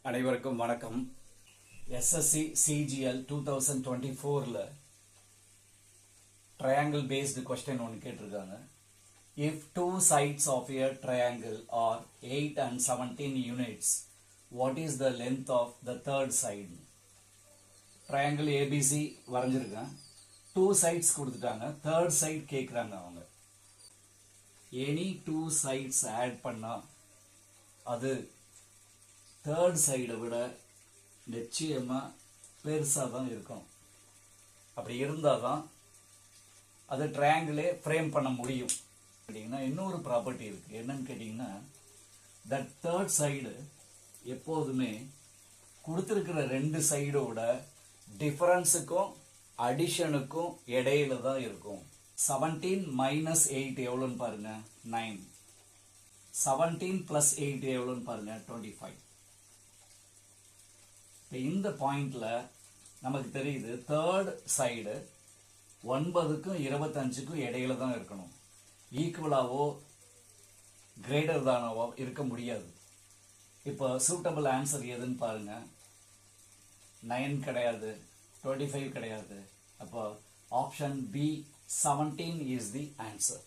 அனைவருக்கும் வணக்கம். SSC CGL 2024ல triangle based question ஒன்று கேட்டிருக்காங்க. If two sides of a triangle are 8 and 17 units, what is the length of the third side? triangle ABC வரைஞ்சிருக்கேன். two sides கொடுத்துட்டாங்க. third side கேட்குறாங்க அவங்க. any two sides add பண்ணா அது third சைடை விட நிச்சயமாக பெருசாக தான் இருக்கும். அப்படி இருந்தால் தான் அது ட்ரையாங்கிளே ஃப்ரேம் பண்ண முடியும். கேட்டிங்கன்னா இன்னொரு ப்ராப்பர்ட்டி இருக்குது. என்னன்னு கேட்டிங்கன்னா, தட் தேர்ட் சைடு எப்போதுமே கொடுத்துருக்கிற ரெண்டு சைடோட டிஃபரன்ஸுக்கும் அடிஷனுக்கும் இடையில தான் இருக்கும். 17 மைனஸ் 8 எவ்வளோன்னு பாருங்க, 9. 17 + 8 எவ்வளோன்னு பாருங்க, 25. இந்த பாயிண்ட்ல நமக்கு தெரியுது தேர்ட் சைடு 9க்கும் 25க்கும் இடையில தான் இருக்கணும். ஈக்குவலாவோ கிரேட்டர் தானவோ இருக்க முடியாது. இப்போ சூட்டபிள் ஆன்சர் எதுன்னு பாருங்க. 9 கிடையாது, 25 கிடையாது. அப்போ option B 17 is the answer.